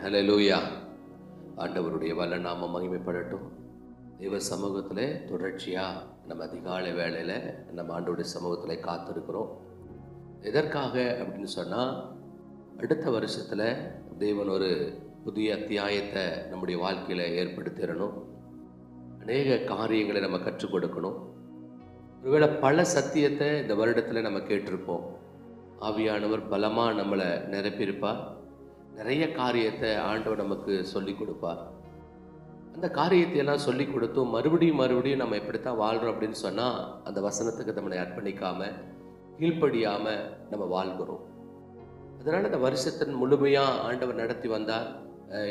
ஹல்லேலூயா. ஆண்டவருடைய வல்ல நாமம் மகிமைப்படட்டும். தெய்வ சமூகத்தில் தொடர்ச்சியாக நம்ம அதிகாலை வேளையில் நம்ம ஆண்டவருடைய சமூகத்தில் காத்திருக்கிறோம். எதற்காக அப்படின்னு சொன்னால், அடுத்த வருஷத்தில் தேவன் ஒரு புதிய அத்தியாயத்தை நம்முடைய வாழ்க்கையில் ஏற்படுத்திடணும். அநேக காரியங்களை நம்ம கற்றுக் கொடுக்கணும். ஒருவேளை பல சத்தியத்தை இந்த வருடத்தில் நம்ம கேட்டிருப்போம். ஆவியானவர் பலமாக நம்மளை நிரப்பியிருப்பார். நிறைய காரியத்தை ஆண்டவர் நமக்கு சொல்லி கொடுப்பார். அந்த காரியத்தை எல்லாம் சொல்லி கொடுத்தும் மறுபடியும் நம்ம எப்படித்தான் வாழ்கிறோம் அப்படின்னு சொன்னால், அந்த வசனத்துக்கு நம்மளை அர்ப்பணிக்காமல் கீழ்ப்படியாமல் நம்ம வாழ்கிறோம். அதனால் இந்த வருஷத்தின் முழுமையாக ஆண்டவர் நடத்தி வந்தார்.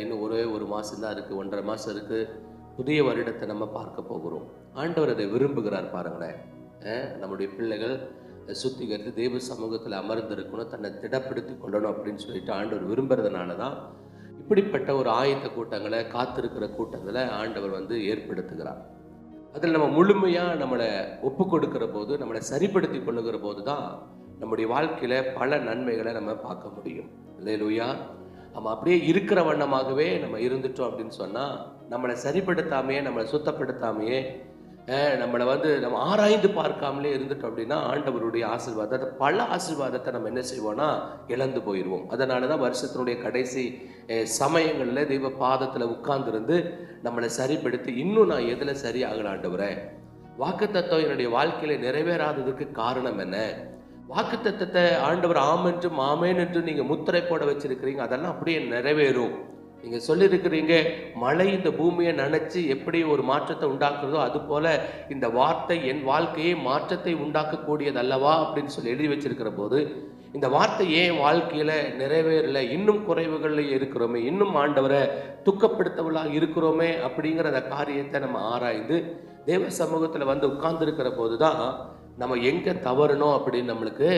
இன்னும் ஒரே ஒரு மாதம்தான் இருக்குது, 1.5 மாதம் இருக்குது. புதிய வருடத்தை நம்ம பார்க்க போகிறோம். ஆண்டவர் அதை விரும்புகிறார். பாருங்களேன், நம்முடைய பிள்ளைகள் சுத்திகரித்து தெய்வ சமூகத்தில் அமர்ந்திருக்கணும், தன்னை திடப்படுத்தி கொள்ளணும் அப்படின்னு சொல்லிட்டு ஆண்டவர் விரும்புறதுனால தான் இப்படிப்பட்ட ஒரு ஆயத்த கூட்டங்களை, காத்திருக்கிற கூட்டங்களை ஆண்டவர் ஏற்படுத்துகிறார். அதில் நம்ம முழுமையாக நம்மளை ஒப்பு கொடுக்கிற போது, நம்மளை சரிப்படுத்தி கொள்ளுகிற போது தான் நம்முடைய வாழ்க்கையில் பல நன்மைகளை நம்ம பார்க்க முடியும். அல்லேலூயா. நம்ம அப்படியே இருக்கிற வண்ணமாகவே நம்ம இருந்துட்டோம் அப்படின்னு சொன்னால், நம்மளை சரிப்படுத்தாமையே, நம்மளை சுத்தப்படுத்தாமையே, நம்மளை நம்ம ஆராய்ந்து பார்க்காமலே இருந்துட்டோம் அப்படின்னா ஆண்டவருடைய ஆசீர்வாதத்தை, பல ஆசீர்வாதத்தை நம்ம என்ன செய்வோம்னா இழந்து போயிடுவோம். அதனால தான் வருஷத்தினுடைய கடைசி சமயங்களில் தெய்வ பாதத்தில் உட்கார்ந்துருந்து நம்மளை சரிப்படுத்தி, இன்னும் நான் எதில் சரியாகல ஆண்டவரே, வாக்குத்தத்தம் என்னுடைய வாழ்க்கையில் நிறைவேறாததுக்கு காரணம் என்ன, வாக்குத்தத்தத்தை ஆண்டவர் ஆமென்றும் ஆமேன் என்று நீங்கள் முத்திரை போட வச்சிருக்கிறீங்க, அதெல்லாம் அப்படியே நிறைவேறும். நீங்கள் சொல்லியிருக்கிறீங்க, மழை இந்த பூமியை நனைச்சி எப்படி ஒரு மாற்றத்தை உண்டாக்குறதோ அது போல இந்த வார்த்தை என் வாழ்க்கையை மாற்றத்தை உண்டாக்கக்கூடியது அல்லவா அப்படின்னு சொல்லி எழுதி வச்சிருக்கிற போது, இந்த வார்த்தை ஏன் வாழ்க்கையில் நிறைவேறலை, இன்னும் குறைவுகளில் இருக்கிறோமே, இன்னும் ஆண்டவரை துக்கப்படுத்தவளாக இருக்கிறோமே அப்படிங்கிற அந்த காரியத்தை நம்ம ஆராய்ந்து தேவ சமூகத்தில் உட்கார்ந்துருக்கிற போது தான் நம்ம எங்கே தவறணும் அப்படின்னு நம்மளுக்கு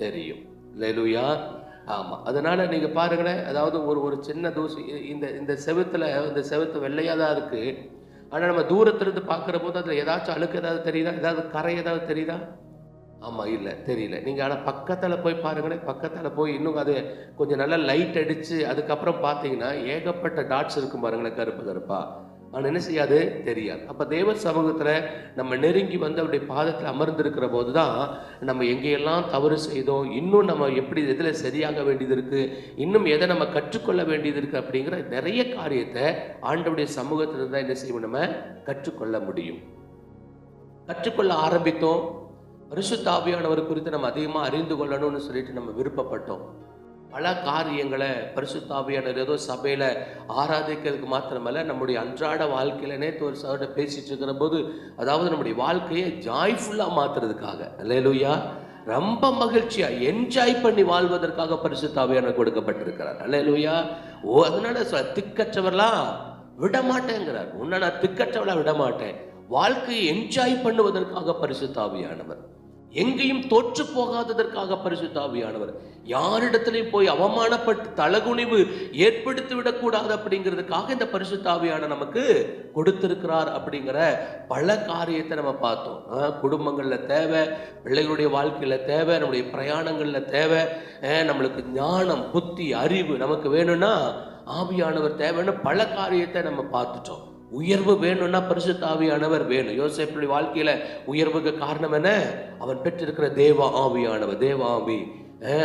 தெரியும். அல்லேலூயா. ஆமாம். அதனால் நீங்கள் பாருங்களேன், அதாவது ஒரு சின்ன தூசி இந்த செவுத்து வெள்ளையாக தான் இருக்குது. ஆனால் நம்ம தூரத்திலிருந்து பார்க்குற போது அதில் ஏதாச்சும் அழுக்கு ஏதாவது தெரியுதா, ஏதாவது கரை ஏதாவது தெரியுதா? ஆமாம், இல்லை, தெரியல. நீங்கள் ஆனால் பக்கத்தில் போய் பாருங்களேன், பக்கத்தில் போய் இன்னும் அது கொஞ்சம் நல்லா லைட் அடித்து அதுக்கப்புறம் பார்த்தீங்கன்னா ஏகப்பட்ட டாட்ஸ் இருக்கும் பாருங்களேன், கருப்பு கருப்பா. ஆனால் என்ன செய்யாது, தெரியாது. அப்போ தேவ சமூகத்தில் நம்ம நெருங்கி அவருடைய பாதத்தில் அமர்ந்திருக்கிற போது தான் நம்ம எங்கேயெல்லாம் தவறு செய்தோம், இன்னும் நம்ம எப்படி எதில் சரியாக வேண்டியது இருக்குது, இன்னும் எதை நம்ம கற்றுக்கொள்ள வேண்டியது இருக்குது அப்படிங்கிற நிறைய காரியத்தை ஆண்டவருடைய சமூகத்தில் தான் என்ன செய்வோம், நம்ம கற்றுக்கொள்ள முடியும். கற்றுக்கொள்ள ஆரம்பித்தோம். பரிசுத்த ஆவியானவர் குறித்து நம்ம அதிகமாக அறிந்து கொள்ளணும்னு சொல்லிட்டு நம்ம விருப்பப்பட்டோம். பல காரியங்களை பரிசுத்த ஆவியானவர் ஏதோ சபையில் ஆராதிக்கிறதுக்கு மாத்திரமல்ல, நம்முடைய அன்றாட வாழ்க்கையில நேற்று ஒரு சார்ட்ட பேசிட்டு இருக்கிற போது, அதாவது நம்முடைய வாழ்க்கையை ஜாய்ஃபுல்லாக மாற்றுறதுக்காக, அல்லேலூயா, ரொம்ப மகிழ்ச்சியா என்ஜாய் பண்ணி வாழ்வதற்காக பரிசுத்த ஆவியானவர் கொடுக்கப்பட்டிருக்கிறார். அல்லேலூயா. அதனால திக்கற்றவர்களாம் விடமாட்டேங்கிறார். உன்னை நான் திக்கற்றவளா விடமாட்டேன். வாழ்க்கையை என்ஜாய் பண்ணுவதற்காக பரிசுத்த ஆவியானவர், எங்கேயும் தோற்று போகாததற்காக பரிசுத்த ஆவியானவர், யாரிடத்திலையும் போய் அவமானப்பட்டு தலகுனிவு ஏற்படுத்தி விடக்கூடாது அப்படிங்கிறதுக்காக இந்த பரிசுத்த ஆவியானவர் நமக்கு கொடுத்திருக்கிறார். அப்படிங்கிற பல காரியத்தை நம்ம பார்த்தோம். குடும்பங்களில் தேவை, பிள்ளைகளுடைய வாழ்க்கையில் தேவை, நம்முடைய பிரயாணங்களில் தேவை, நம்மளுக்கு ஞானம், புத்தி, அறிவு நமக்கு வேணும்னா ஆவியானவர் தேவைன்னு பல காரியத்தை நம்ம பார்த்துட்டோம். உயர்வு வேணும்னா பரிசுத்த ஆவியானவர் வேணும். யோசேப்புடைய வாழ்க்கையில உயர்வுக்கு காரணம் என்ன, அவன் பெற்றிருக்கிற தேவ ஆவியானவர், தேவ ஆவி.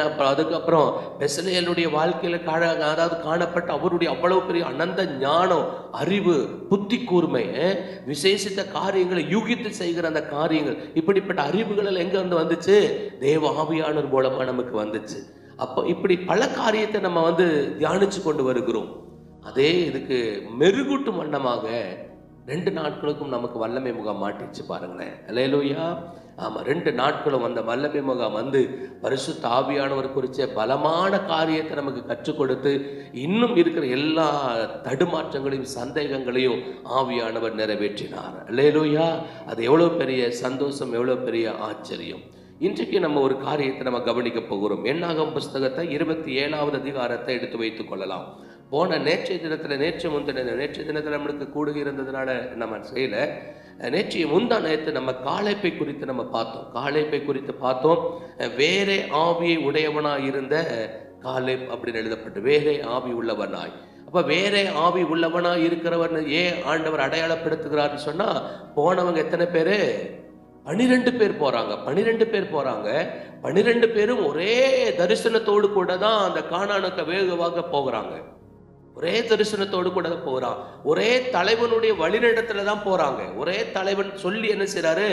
அப்புறம் அதுக்கப்புறம் பெசலேலுடைய வாழ்க்கையில அதாவது காணப்பட்ட அவருடைய அவ்வளவு பெரிய அனந்த ஞானம், அறிவு, புத்தி கூர்மை, விசேஷித்த காரியங்களை யூகித்து செய்கிற அந்த காரியங்கள், இப்படிப்பட்ட அறிவுகள் எங்க வந்துச்சு, தேவ ஆவியானவர் மூலமா நமக்கு வந்துச்சு. அப்போ இப்படி பல காரியத்தை நம்ம தியானிச்சு கொண்டு வருகிறோம். அதே இதுக்கு மெருகூட்டும் வண்ணமாக 2 நாட்களுக்கும் நமக்கு வல்லமை முகாம் மாட்டிச்சு பாருங்களேன். அல்லேலூயா. ஆமாம், 2 நாட்களும் அந்த வல்லமை முகாம் பரிசுத்த ஆவியானவர் குறித்த பலமான காரியத்தை நமக்கு கற்றுக் கொடுத்து, இன்னும் இருக்கிற எல்லா தடுமாற்றங்களையும் சந்தேகங்களையும் ஆவியானவர் நிறைவேற்றினார். அல்லேலூயா. அது எவ்வளோ பெரிய சந்தோஷம், எவ்வளோ பெரிய ஆச்சரியம். இன்றைக்கு நம்ம ஒரு காரியத்தை நம்ம கவனிக்க போகிறோம். என்னாகும் புஸ்தகத்தை 27வது அதிகாரத்தை எடுத்து வைத்துக் கொள்ளலாம். போன நேற்றைய தினத்தில் நம்மளுக்கு கூடுகை இருந்ததுனால நம்ம செய்யலை. நேற்றைய முந்தானத்து நம்ம காளைப்பை குறித்து நம்ம பார்த்தோம். வேறே ஆவியை உடையவனாய் இருந்த காலேப் அப்படின்னு எழுதப்பட்டு, வேறே ஆவி உள்ளவனாய். அப்ப வேற ஆவி உள்ளவனா இருக்கிறவர் ஏன் ஆண்டவர் அடையாளப்படுத்துகிறார்னு சொன்னா, போனவங்க எத்தனை பேரு? 12 பேர் போறாங்க. 12 பேர் போறாங்க. 12 பேரும் ஒரே தரிசனத்தோடு கூட தான் அந்த கானானுக்கு வேகமாக போகிறாங்க. ஒரே தரிசனத்தோடு கூட போறான். ஒரே தலைவனுடைய வழிநடத்துல தான் போறாங்க. ஒரே தலைவன் சொல்லி என்ன செய்றாரு?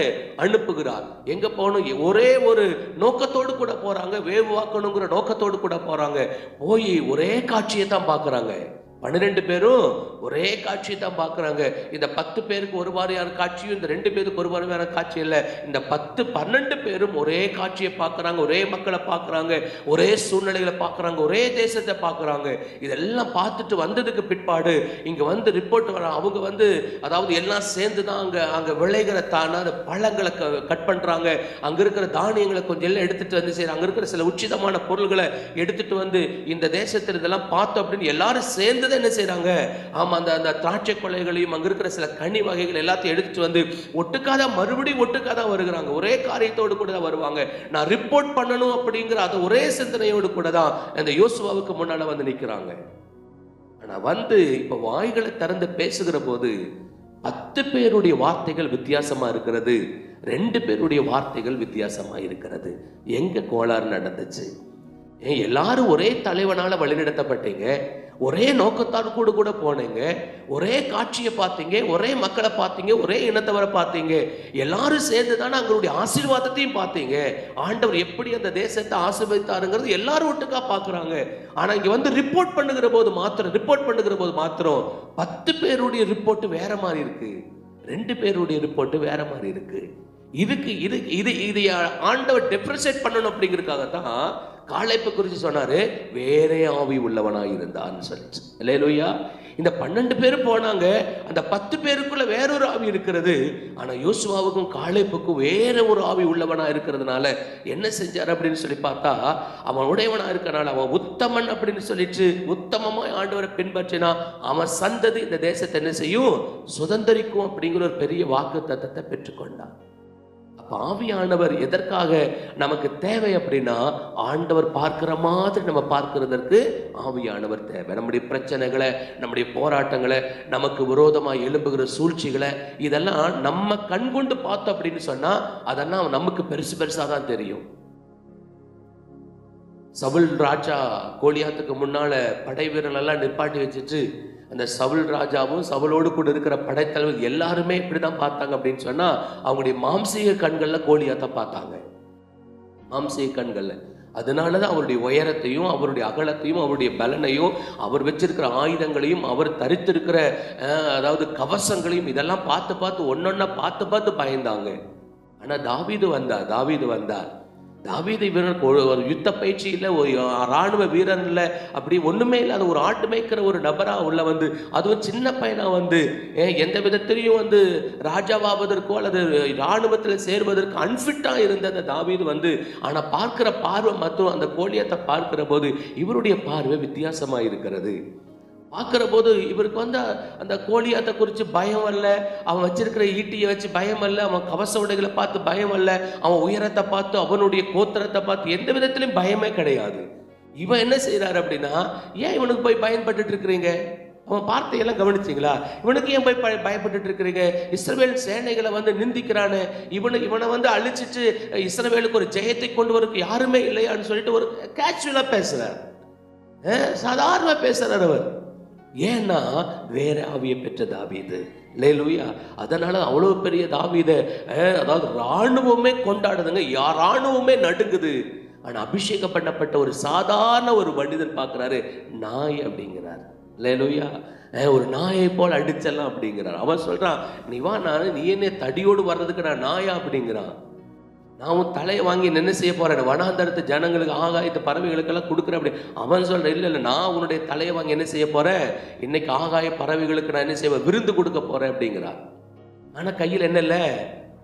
அனுப்புகிறார். எங்க போகணும்? ஒரே ஒரு நோக்கத்தோடு கூட போறாங்க. வேவாக்கணுங்கிற நோக்கத்தோடு கூட போறாங்க. போய் ஒரே காட்சியை தான் பார்க்கறாங்க. 12 பேரும் ஒரே காட்சியை தான் பார்க்குறாங்க. இந்த 10 பேருக்கு ஒரு மாதிரியான காட்சியும், இந்த 2 பேருக்கு ஒரு மாதிரியான காட்சி இல்லை. இந்த 12 பேரும் ஒரே காட்சியை பார்க்குறாங்க. ஒரே மக்களை பார்க்குறாங்க. ஒரே சூழ்நிலைகளை பார்க்குறாங்க. ஒரே தேசத்தை பார்க்குறாங்க. இதெல்லாம் பார்த்துட்டு வந்ததுக்கு பிற்பாடு இங்கே வந்து ரிப்போர்ட் வர அவங்க வந்து அதாவது எல்லாம் சேர்ந்து தான் அங்கே விளைகிற அந்த பழங்களை கட் பண்ணுறாங்க. அங்கே இருக்கிற தானியங்களை கொஞ்சம் எல்லாம் எடுத்துகிட்டு வந்து செய்கிறாங்க. அங்கே இருக்கிற சில உச்சிதமான பொருள்களை எடுத்துகிட்டு வந்து இந்த தேசத்தில் இதெல்லாம் பார்த்தோம் அப்படின்னு எல்லாரும் சேர்ந்து என்ன செய்றாங்க? ஆமா, அந்த திராட்சை கொலைகளையும் அங்க இருக்கிற சில கனி வகைகள் எல்லாத்தையும் எடுத்துட்டு வந்து ஒட்டுக்காத மறுபடியும் ஒட்டுக்காத வருகிறாங்க. ஒரே காரியத்தோடு கூட தான் வருவாங்க. நான் ரிப்போர்ட் பண்ணணும் அப்படிங்கிற அது ஒரே சிந்தனையோடு கூட தான் அந்த யோசுவாவுக்கு முன்னால வந்து நிற்கிறாங்க. ஆனா வந்து இப்ப வாய்களை திறந்து பேசுகிற போது 10 பேருடைய வார்த்தைகள் வித்தியாசமா இருக்கிறது. 2 பேருடைய வார்த்தைகள் வித்தியாசமா இருக்கிறது. எங்க கோளாறு நடந்துச்சு? எல்லாரும் ஒரே தலைவனால வழிநடத்தப்பட்டீங்க. ஒரே நோக்கத்தால் கூட போனீங்க. ஒரே காட்சியை பார்த்தீங்க. ஒரே மக்களை பார்த்தீங்க. ஒரே இனத்தவரை பார்த்தீங்க. எல்லாரும் சேர்ந்து தானே அவங்களுடைய ஆசீர்வாதத்தையும் பார்த்தீங்க. ஆண்டவர் எப்படி அந்த தேசத்தை ஆசீர்வதித்தாருங்கிறது எல்லாரும் ஒட்டுக்கா பார்க்குறாங்க. ஆனா இங்க வந்து ரிப்போர்ட் பண்ணுகிற போது மாத்திரம் 10 பேருடைய ரிப்போர்ட் வேற மாதிரி இருக்கு. 2 பேருடைய ரிப்போர்ட் வேற மாதிரி இருக்கு. இது ஆண்டவர் டெப்ரிசியேட் பண்ணணும் அப்படிங்கிறதுக்காகத்தான் காலேப்பை குறித்து சொன்னாரு, வேற ஆவி உள்ளவனாய் இருந்தான்னு சொல்லிச்சு. அல்லேலூயா. இந்த 12 பேர் போனாங்க. அந்த 10 பேருக்குள்ள வேறொரு ஆவி இருக்கிறது. ஆனா யோசுவாவுக்கும் காலேப்புக்கும் வேற ஒரு ஆவி உள்ளவனா இருக்கிறதுனால என்ன செஞ்சார் அப்படின்னு சொல்லி பார்த்தா, அவன் உடையவனா இருக்கனால அவன் உத்தமன் அப்படின்னு சொல்லிட்டு உத்தமமா ஆண்டவரை பின்பற்றினா அவன் சந்ததி இந்த தேசத்தை என்ன செய்யும்? சுதந்திரிக்கும் அப்படிங்கிற ஒரு பெரிய வாக்கு தத்தத்தை பெற்றுக்கொண்டான். ஆவியானவர் எதற்காக நமக்கு தேவை அப்படின்னா, ஆண்டவர் பார்க்கிற மாதிரி நம்ம பார்க்கிறதற்கு ஆவியானவர் தேவை. நம்முடைய பிரச்சனைகளை, நம்முடைய போராட்டங்களை, நமக்கு விரோதமாக எழும்புகிற சூழ்ச்சிகளை இதெல்லாம் நம்ம கண்கொண்டு பார்த்தோம் அப்படின்னு சொன்னா அதெல்லாம் நமக்கு பெருசா தான் தெரியும். சவுல் ராஜா கோலியாத்துக்கு முன்னால படை வீரர்கள் எல்லாம் நிப்பாட்டி வச்சுட்டு அந்த சவுல் ராஜாவும் சவுலோடு கூட இருக்கிற படைத்தலைவர் எல்லாருமே இப்படிதான் பார்த்தாங்க அப்படின்னு சொன்னா அவங்களுடைய மாம்சீக கண்கள்ல கோலியாத்தை பார்த்தாங்க. மாம்சீக கண்கள்ல. அதனாலதான் அவருடைய உயரத்தையும் அவருடைய அகலத்தையும் அவருடைய பலனையும் அவர் வச்சிருக்கிற ஆயுதங்களையும் அவர் தரித்திருக்கிற அதாவது கவசங்களையும் இதெல்லாம் பார்த்து ஒன்னொன்னா பார்த்து பயந்தாங்க. ஆனா தாவீது வந்தார். தாவீது வீரர் ஒரு யுத்த பயிற்சி இல்லை, ஒரு இராணுவ வீரன் இல்லை, அப்படி ஒண்ணுமே இல்லாத ஒரு ஆட்டு மேய்க்கிற ஒரு நபரா உள்ள வந்து, அதுவும் சின்ன பையனா வந்து எந்த விதத்திலையும் வந்து ராஜாவாவதற்கோ அல்லது இராணுவத்தில் சேர்வதற்கு அன்ஃபிட்டா இருந்த அந்த தாவீது வந்து, ஆனா பார்க்கிற பார்வை மற்றும் அந்த கோலியத்தை பார்க்கிற போது இவருடைய பார்வை வித்தியாசமா இருக்கிறது. பார்க்கிற போது இவருக்கு வந்து அந்த கோலியாத்தை குறித்து பயம் அல்ல, அவன் வச்சிருக்கிற ஈட்டியை வச்சு பயம் அல்ல, அவன் கவச உடைகளை பார்த்து பயம் அல்ல, அவன் உயரத்தை பார்த்து அவனுடைய கோத்திரத்தை பார்த்து எந்த விதத்திலையும் பயமே கிடையாது. இவன் என்ன செய்யறாரு அப்படின்னா, ஏன் இவனுக்கு போய் பயன்பட்டு இருக்கிறீங்க? அவன் வார்த்தையெல்லாம் கவனிச்சிங்களா? இவனுக்கு ஏன் போய் பயப்பட்டு இருக்கிறீங்க? இஸ்ரவேல் சேனைகளை வந்து நிந்திக்கிறானே, இவனை வந்து அழிச்சிட்டு இஸ்ரவேலுக்கு ஒரு ஜெயத்தை கொண்டு வரக்கு யாருமே இல்லையான்னு சொல்லிட்டு ஒரு கேஷுவலா பேசுறார், சாதாரண பேசுறார் அவர். ஏன்னா வேற ஆவியை பெற்ற தாவீது. அல்லேலூயா. அதனால அவ்வளவு பெரிய தாவீதை அதாவது ராணுவமே கொண்டாடுதுங்க, ராணுவமே நடுங்குது. ஆனா அபிஷேகம் பண்ணப்பட்ட ஒரு சாதாரண ஒரு மனிதன் பார்க்கிறாரு, நாய் அப்படிங்கிறார். அல்லேலூயா. ஒரு நாயை போல் அடிச்சலாம் அப்படிங்கிறார். அவன் சொல்றான், நீ வா, நீ என்ன தடியோடு வர்றதுக்கு நான் நாயா அப்படிங்கிறான். நான் உன் தலையை வாங்கி என்ன செய்ய போறேன்? வனாந்தரத்து ஜனங்களுக்கு ஆகாயத்து பறவைகளுக்கெல்லாம் கொடுக்குறேன் அப்படி. அவன் சொல்ற, இல்லை நான் உன்னுடைய தலையை வாங்கி என்ன செய்ய போறேன்? இன்னைக்கு ஆகாய பறவைகளுக்கு நான் என்ன செய்வேன்? விருந்து கொடுக்க போறேன் அப்படிங்கிறார். ஆனா கையில் என்ன இல்லை?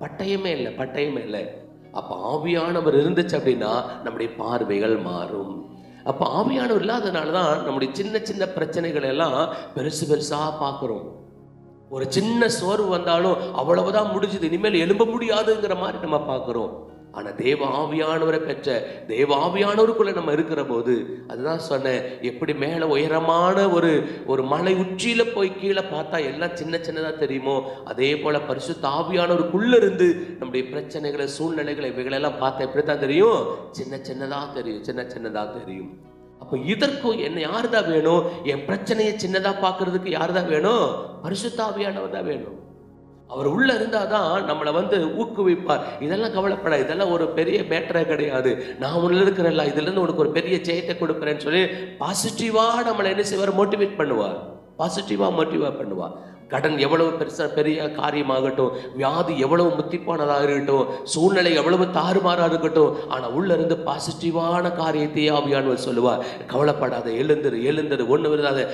பட்டயமே இல்லை. அப்ப ஆவியானவர் இருந்துச்சு அப்படின்னா நம்முடைய பார்வைகள் மாறும். அப்ப ஆவியானவர் இல்லாதனாலதான் நம்முடைய சின்ன பிரச்சனைகள் எல்லாம் பெருசா பார்க்கிறோம். ஒரு சின்ன சோர்வு வந்தாலும் அவ்வளவுதான் முடிஞ்சது, இனிமேல் எழும்ப முடியாதுங்கிற மாதிரி நம்ம பார்க்கிறோம். ஆனா தேவ ஆவியானவரை பெற்ற தேவ ஆவியானவருக்குள்ள நம்ம இருக்கிற போது, அதுதான் சொன்னேன், எப்படி மேல உயரமான ஒரு மலை உச்சியில போய் கீழே பார்த்தா எல்லாம் சின்ன சின்னதா தெரியுமோ, அதே போல பரிசுத்த ஆவியானவருக்குள்ள இருந்து நம்முடைய பிரச்சனைகளை, சூழ்நிலைகளை, இவைகளெல்லாம் பார்த்தா எப்படித்தான் தெரியும்? சின்ன சின்னதா தெரியும், சின்ன சின்னதா தெரியும். அப்ப இதற்கும் என்ன யாருதான் வேணும்? என் பிரச்சனையை சின்னதா பார்க்கறதுக்கு யாருதான் வேணும்? பரிசுத்த ஆவியானவர் தான் வேணும். அவர் உள்ள இருந்தாதான் நம்மளை ஊக்குவிப்பார். இதெல்லாம் கவலைப்பட, இதெல்லாம் ஒரு பெரிய மேட்டரே கிடையாது, நான் உள்ள இருக்கிறேன்ல, இதுல இருந்து உனக்கு ஒரு பெரிய ஜெயத்தை கொடுக்குறேன்னு சொல்லி பாசிட்டிவா நம்மளை என்ன செய்வார்? மோட்டிவேட் பண்ணுவார். பாசிட்டிவா மோட்டிவேட் பண்ணுவார். கடன் எவ்வளவு பெரிய காரியமாகட்டும், வியாதி எவ்வளவு முத்திப்பானதாக இருக்கட்டும், சூழ்நிலை எவ்வளவு தாறுமாறாக இருக்கட்டும், ஆனா உள்ள இருந்து பாசிட்டிவான காரியத்தை ஆவியானவர் சொல்லுவார். கவலைப்படாத, எழுந்துரு, ஒண்ணு விடாத,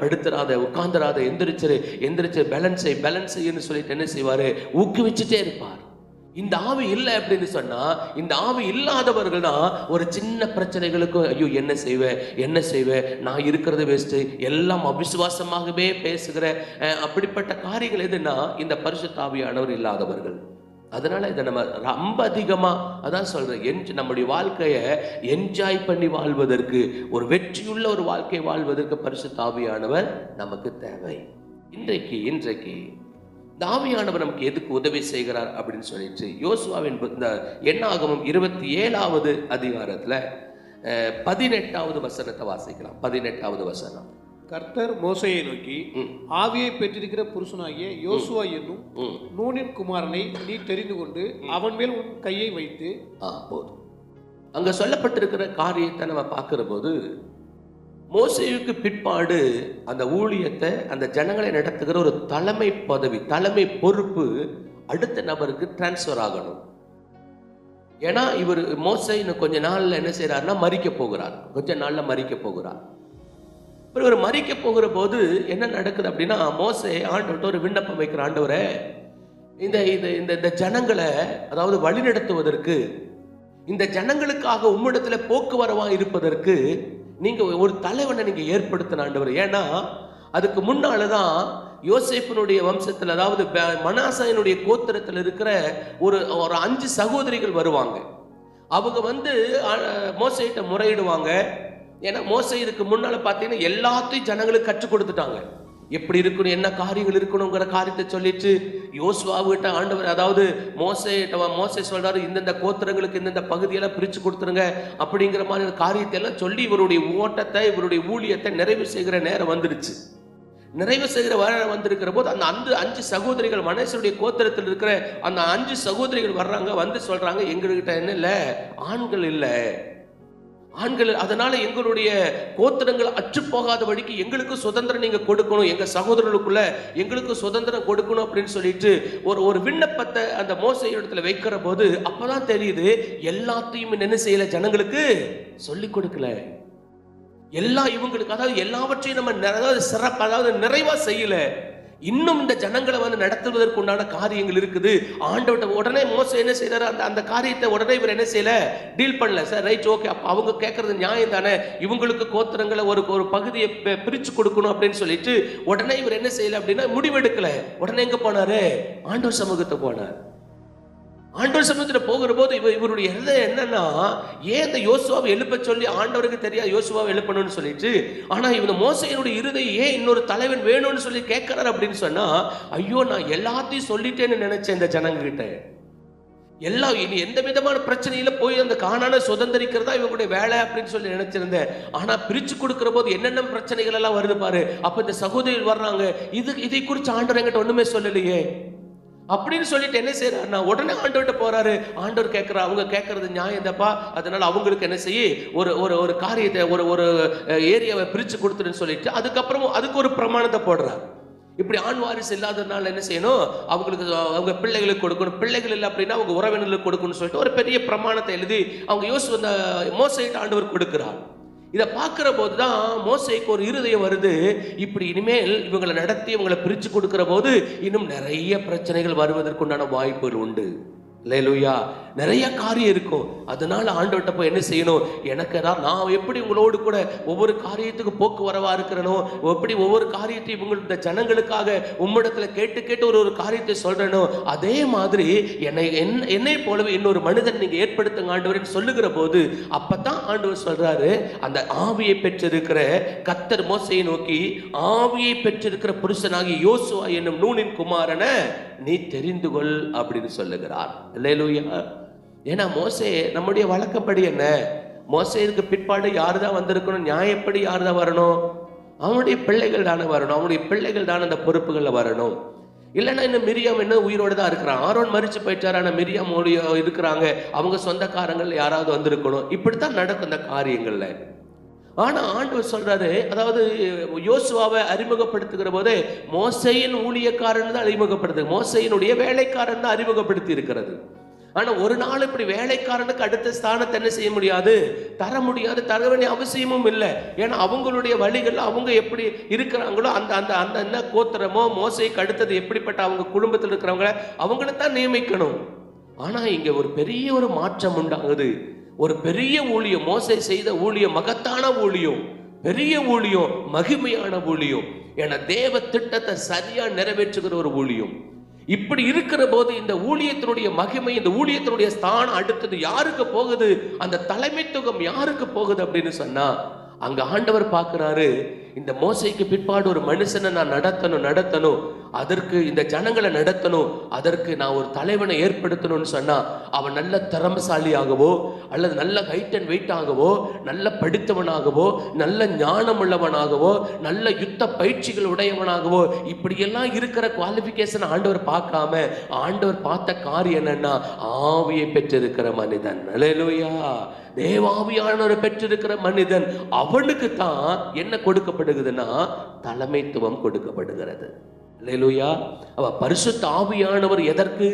படுத்துறாத, உட்கார்ந்துராத, எந்திரிச்சு பேலன்ஸ் சொல்லிட்டு என்ன செய்வாரு? ஊக்குவிச்சுட்டே இருப்பார். இந்த ஆவி இல்லை அப்படின்னு சொன்னா, இந்த ஆவி இல்லாதவர்கள் தான் ஒரு சின்ன பிரச்சனைகளுக்கும் ஐயோ என்ன செய்வேன், நான் இருக்கிறது வேஸ்ட், எல்லாம் அவிசுவாசமாகவே பேசுகிற அப்படிப்பட்ட காரியங்கள் எதுன்னா இந்த பரிசுத்த ஆவியானவர் இல்லாதவர்கள். அதனால இதை நம்ம ரொம்ப அதிகமா அதான் சொல்றேன், நம்முடைய வாழ்க்கையை என்ஜாய் பண்ணி வாழ்வதற்கு, ஒரு வெற்றியுள்ள ஒரு வாழ்க்கை வாழ்வதற்கு பரிசுத்த ஆவியானவர் நமக்கு தேவை. இன்றைக்கு இந்த ஆவியானவர் நமக்கு எதுக்கு உதவி செய்கிறார் அப்படின்னு சொல்லிட்டு யோசுவாவின் இந்த எண்ணாகமம் 27வது அதிகாரத்துல 18வது வசனத்தை வாசிக்கலாம். 18வது வசனம். கர்த்தர் மோசேயை நோக்கி, ஆவியை பெற்றிருக்கிற புருஷனாகிய யோசுவா என்னும் நூனின் குமாரனை நீ தெரிந்து கொண்டு அவன் மேல் உன் கையை வைத்து. போதும். அங்க சொல்லப்பட்டிருக்கிற காரியத்தை நம்ம பார்க்கிற போது, மோசேயுக்கு பிற்பாடு அந்த ஊழியத்தை, அந்த ஜனங்களை நடத்துகிற ஒரு தலைமை பதவி, தலைமை பொறுப்பு அடுத்த நபருக்கு டிரான்ஸ்பர் ஆகணும். ஏன்னா இவர் மோசே கொஞ்ச நாள்ல என்ன செய்யறாருன்னா மரிக்க போகிறார். கொஞ்ச நாள்ல மரிக்க போகிறார். இவர் மரிக்க போகிற போது என்ன நடக்குது அப்படின்னா, மோசே ஆண்டவர்கிட்ட ஒரு விண்ணப்பம் வைக்கிற, ஆண்டவரே இந்த ஜனங்களை அதாவது வழிநடத்துவதற்கு, இந்த ஜனங்களுக்காக உம்மிடத்துல போக்குவரவா இருப்பதற்கு நீங்க ஒரு தலைவனை நீங்க ஏற்படுத்தின ஆண்டவர். ஏன்னா அதுக்கு முன்னாலதான் யோசேப்பினுடைய வம்சத்தில், அதாவது மனாசையினுடைய கோத்திரத்தில் இருக்கிற ஒரு 5 சகோதரிகள் வருவாங்க. அவங்க மோசேட்ட முறையிடுவாங்க. ஏன்னா மோசே இதுக்கு முன்னால பார்த்தீங்கன்னா எல்லாத்தையும் ஜனங்களுக்கு கற்றுக் கொடுத்துட்டாங்க. எப்படி இருக்கணும், என்ன காரியங்கள் இருக்கணுங்கிற காரியத்தை சொல்லிட்டு யோசுவாவிட்ட ஆண்டவர், அதாவது மோசே சொல்றாரு, இந்தந்த கோத்திரங்களுக்கு இந்தந்த பகுதியெல்லாம் பிரிச்சு கொடுத்துருங்க அப்படிங்கிற மாதிரி காரியத்தை எல்லாம் சொல்லி இவருடைய ஓட்டத்தை, இவருடைய ஊழியத்தை நிறைவு செய்கிற நேரம் வந்துருச்சு. நிறைவு செய்கிற வந்திருக்கிற போது அந்த 5 சகோதரிகள், மனசுடைய கோத்திரத்தில் இருக்கிற அந்த 5 சகோதரிகள் வர்றாங்க. சொல்றாங்க, எங்ககிட்ட என்ன இல்லை, ஆண்கள் இல்லை, அதனால எங்களுடைய கோத்திரங்கள் அற்று போகாதபடிக்கு எங்களுக்கு சுதந்திரம் நீங்க கொடுக்கணும், எங்க சகோதரர்களுக்குள்ள எங்களுக்கு சுதந்திரம் கொடுக்கணும் அப்படின்னு சொல்லிட்டு ஒரு விண்ணப்பத்தை அந்த மோசே இடத்துல வைக்கிற போது அப்பதான் தெரியுது, எல்லாத்தையும் என்ன செய்யல, ஜனங்களுக்கு சொல்லி கொடுக்கல. இவங்களுக்கு அதாவது எல்லாவற்றையும் நம்ம சிறப்பு நிறைவா செய்யல. இன்னும் இந்த ஜனங்களை நடத்துவதற்கு உண்டான காரியங்கள் இருக்குது. ஆண்டவர்கிட்ட உடனே மோசே என்ன செய்யறாரு, அந்த காரியத்தை உடனே இவர் என்ன செய்யல, டீல் பண்ணல. சார் ரைட், ஓகே, அப்ப அவங்க கேட்கறது நியாயம் தானே, இவங்களுக்கு கோத்திரங்களை ஒரு பகுதியை பிரிச்சு கொடுக்கணும் அப்படின்னு சொல்லிட்டு உடனே இவர் என்ன செய்யல அப்படின்னா முடிவெடுக்கல. உடனே எங்க போனாரு, ஆண்டவர் சமூகத்தை போனார். ஆண்டவர் சமூகத்தில் போகிற போது இவருடைய ஹிருதயம் என்னன்னா, ஏன் இந்த யோசுவாவை எழுப்ப சொல்லி ஆண்டவருக்கு தெரியாது யோசுவாவை எழுப்பணும்னு சொல்லிட்டு, ஆனா இவன் மோசேயினுடைய இருதயம் ஏன் இன்னொரு தலைவன் வேணும்னு சொல்லி கேட்கிறார் அப்படின்னு சொன்னா, ஐயோ நான் எல்லாத்தையும் சொல்லிட்டேன்னு நினைச்சேன் இந்த ஜனங்க கிட்ட. இனி எந்த விதமான பிரச்சனையில போய் அந்த கானான சுதந்திரிக்கிறதா இவங்களுடைய வேலை அப்படின்னு சொல்லி நினைச்சிருந்தேன். ஆனா பிரிச்சு கொடுக்கிற போது என்னென்ன பிரச்சனைகள் எல்லாம் வருது பாரு. அப்ப இந்த சகோதரிகள் வர்றாங்க, இதை குறித்து ஆண்டவர் என்கிட்ட ஒண்ணுமே சொல்லலையே அப்படின்னு சொல்லிட்டு என்ன செய்யறாருன்னா உடனே ஆண்டவர்கிட்ட போறாரு. ஆண்டவர் கேட்கிற, அவங்க கேட்கறது நியாயம் தப்பா, அதனால அவங்களுக்கு என்ன செய்ய, ஒரு காரியத்தை ஒரு ஏரியாவை பிரிச்சு கொடுத்துருன்னு சொல்லிட்டு அதுக்கப்புறமும் அதுக்கு ஒரு பிரமாணத்தை போடுறாரு. இப்படி ஆண் வாரிசு இல்லாததுனால என்ன செய்யணும், அவங்களுக்கு அவங்க பிள்ளைகளுக்கு கொடுக்கணும், பிள்ளைகள் இல்லை அப்படின்னா அவங்க உறவினர்களுக்கு கொடுக்கணும்னு சொல்லிட்டு ஒரு பெரிய பிரமாணத்தை எழுதி அவங்க மோசேயிட்ட ஆண்டவர் கொடுக்கிறார். இதை பார்க்கிற போதுதான் மோசேக்கு ஒரு இருதயம் வருது, இப்படி இனிமேல் இவங்களை நடத்தி இவங்களை பிரிச்சு கொடுக்கிற போது இன்னும் நிறைய பிரச்சனைகள் வருவதற்குண்டான வாய்ப்புகள் உண்டு. அல்லேலூயா. நிறைய காரியம் இருக்கும். அதனால ஆண்டவர்கிட்ட போய் என்ன செய்யணும், எனக்கு நான் எப்படி உங்களோடு கூட ஒவ்வொரு காரியத்துக்கு போக்குவரவா இருக்கிறனோ, எப்படி ஒவ்வொரு காரியத்தையும் உங்களுடைய ஜனங்களுக்காக உம்மிடத்துல கேட்டு கேட்டு ஒரு காரியத்தை சொல்றேனோ, அதே மாதிரி என்னை போலவே இன்னொரு மனிதன் நீங்க ஏற்படுத்துங்க ஆண்டவர்னு சொல்லுகிற போது, அப்பதான் ஆண்டவர் சொல்றாரு, அந்த ஆவியை பெற்றிருக்கிற கர்த்தர் மோசேயை நோக்கி, ஆவியை பெற்றிருக்கிற புருஷனாகி யோசுவா என்னும் நூனின் குமாரனை நீ தெரிந்து கொள் அப்படின்னு சொல்லுகிறார். அல்லேலூயா. ஏன்னா மோசே நம்முடைய வழக்கப்படி என்ன, மோசேக்கு பிற்பாடு யாரு தான் வந்திருக்கணும், நியாயப்படி யாரு தான் வரணும், அவனுடைய பிள்ளைகள் தானே வரணும், அவனுடைய பிள்ளைகள் தானே அந்த பொறுப்புகள்ல வரணும். இல்லைன்னா இன்னும் மிரியாம் என்ன உயிரோடு தான் இருக்கிறான், ஆரோன் மரிச்சு போயிட்டார், ஆனால் மிரியாம் இருக்கிறாங்க, அவங்க சொந்தக்காரங்கள் யாராவது வந்திருக்கணும். இப்படித்தான் நடக்கும் இந்த காரியங்கள்ல. ஆனா ஆண்டவர் சொல்றாரு, அதாவது யோசுவாவை அறிமுகப்படுத்துகிற போதே மோசேயின் ஊழியக்காரன் தான் அறிமுகப்படுத்து, மோசேயினுடைய வேலைக்காரன் தான் அறிமுகப்படுத்தி இருக்கிறது. ஆனா ஒரு நாள் இப்படி வேலைக்காரனுக்கு அடுத்த ஸ்தானத்தை என்ன செய்ய முடியாது, தர முடியாது, தர வேண்டிய அவசியமும் இல்லை. ஏன்னா அவங்களுடைய வழிகள், அவங்க எப்படி இருக்கிறாங்களோ அந்த அந்த அந்த என்ன கோத்திரமோ மோசேக்கு அடுத்தது எப்படிப்பட்ட அவங்க குடும்பத்தில் இருக்கிறவங்கள அவங்கள தான் நியமிக்கணும். ஆனா இங்க ஒரு பெரிய ஒரு மாற்றம் உண்டாகுது. ஒரு பெரிய ஊழியம், மோசே செய்த ஊழியம் மகத்தான ஊழியம், பெரிய ஊழியம், மகிமையான ஊழியம், என தேவ திட்டத்தை சரியா நிறைவேற்றுகிற ஒரு ஊழியம். இப்படி இருக்கிற போது இந்த ஊழியத்தினுடைய மகிமை, இந்த ஊழியத்தினுடைய ஸ்தானம் அடுத்தது யாருக்கு போகுது, அந்த தலைமைத்துவம் யாருக்கு போகுது அப்படின்னு சொன்னா, அங்க ஆண்டவர் பார்க்கிறாரு, இந்த மோசைக்கு பிற்பாடு ஒரு மனுஷனை நான் நடத்தணும், அதற்கு இந்த ஜனங்களை நடத்தணும், அதற்கு நான் ஒரு தலைவனை ஏற்படுத்தணும்னு சொன்னா, அவன் நல்ல திறமசாலியாகவோ அல்லது நல்ல ஹைட் அண்ட் வெயிட் ஆகவோ, நல்ல படித்தவனாகவோ, நல்ல ஞானம் உள்ளவனாகவோ, நல்ல யுத்த பயிற்சிகள் உடையவனாகவோ, இப்படியெல்லாம் இருக்கிற குவாலிபிகேஷன் ஆண்டவர் பார்க்காம, ஆண்டவர் பார்த்த காரியம் என்னன்னா, ஆவியை பெற்றிருக்கிற மனிதன். அல்லேலூயா. தேவாவியானவரை பெற்றிருக்கிற மனிதன், அவனுக்கு தான் என்ன கொடுக்கப்படுகிறதுனா, தலைமைத்துவம் கொடுக்கப்படுகிறது. அல்லேலூயா. அவ பரிசுத்த ஆவியானவர் எதற்கு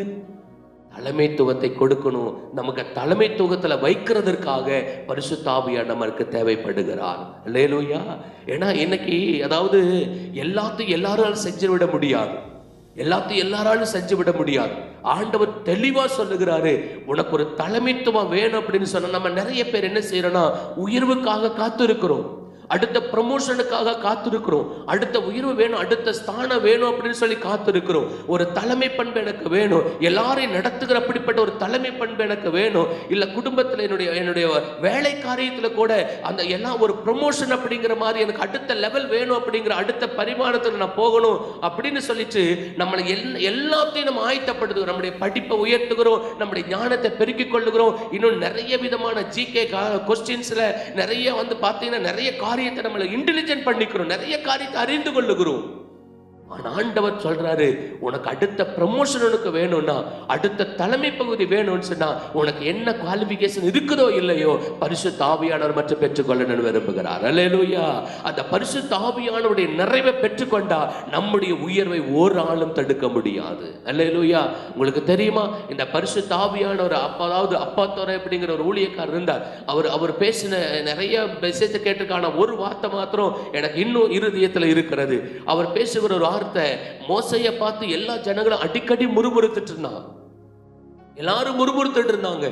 தலைமைத்துவத்தை கொடுக்கணும், நமக்கு தலைமைத்துவத்துல வைக்கிறதற்காக பரிசுத்த ஆவியானவர் நமக்கு தேவைப்படுகிறார். அல்லேலூயா. ஏன்னா இன்னைக்கு அதாவது எல்லாத்தையும் எல்லாராலும் செஞ்சு விட முடியாது, எல்லாத்தையும் எல்லாராலும் செஞ்சு விட முடியாது. ஆண்டவர் தெளிவா சொல்லுகிறாரு, உனக்கு ஒரு தலைமைத்துவம் வேணும் அப்படின்னு சொன்னா, நம்ம நிறைய பேர் என்ன செய்யறோம்னா, உயர்வுக்காக காத்து இருக்கிறோம், அடுத்த ப்ரமோஷனுக்காக காத்திருக்கிறோம், அடுத்த உயர்வு வேணும், அடுத்த ஸ்தானம் வேணும் அப்படின்னு சொல்லி காத்திருக்கிறோம். ஒரு தலைமை பண்பு எனக்கு வேணும், எல்லாரையும் நடத்துகிற அப்படிப்பட்ட ஒரு தலைமை பண்பு எனக்கு வேணும். இல்ல குடும்பத்தில் என்னுடைய வேலை காரியத்துல கூட அந்த எல்லாம் ஒரு ப்ரமோஷன் அப்படிங்கிற மாதிரி எனக்கு அடுத்த லெவல் வேணும், அப்படிங்கிற அடுத்த பரிமாணத்தில் நான் போகணும் அப்படின்னு சொல்லிட்டு நம்மளை எல்லாத்தையும் நம்ம ஆயத்தப்படுத்துகிறோம். நம்முடைய படிப்பை உயர்த்துகிறோம், நம்முடைய ஞானத்தை பெருக்கிக் கொள்ளுகிறோம். இன்னும் நிறைய விதமான ஜிகே கொஸ்டின்ஸ்ல நிறைய பார்த்தீங்கன்னா நிறைய காரியத்தை நம்மளை இன்டெலிஜென்ட் பண்ணிக்கிறோம், நிறைய காரியத்தை அறிந்து கொள்ளுகிறோம். ஆண்டவர் சொல்றாரு, உனக்கு அடுத்த ப்ரமோஷன் உனக்கு வேணும்னா, அடுத்த தலைமை பகுதி வேணும்னு சொன்னா, உனக்கு என்ன குவாலிஃபிகேஷன் இருக்குதோ இல்லையோ, பரிசுத்த ஆவியானவர் மட்டும் பெற்றுக்கொள்ளணும்னு விரும்புகிறார். அல்லேலூயா. அந்த பரிசுத்த ஆவியானவருடைய நிறைவை பெற்றுக்கொண்டா நம்முடைய உயர்வை ஒரு ஆளும் தடுக்க முடியாது. அல்லேலூயா. உங்களுக்கு தெரியுமா, இந்த பரிசுத்த ஆவியானவர் அதாவது அப்பாத்தோரை அப்படிங்கிற ஒரு ஊழியக்காரர் இருந்தார். அவர் பேசின நிறைய மெசேஜ் கேட்டிருக்கான ஒரு வார்த்தை மாத்திரம் எனக்கு இன்னும் இருதயத்தில் இருக்கிறது. அவர் பேசுகிற ஒரு மோசையை பார்த்து எல்லா ஜனங்களும் அடிக்கடி முறுமுறுத்துட்டு இருந்தாங்க, எல்லாரும் முறுமுறுத்துட்டு இருந்தாங்க.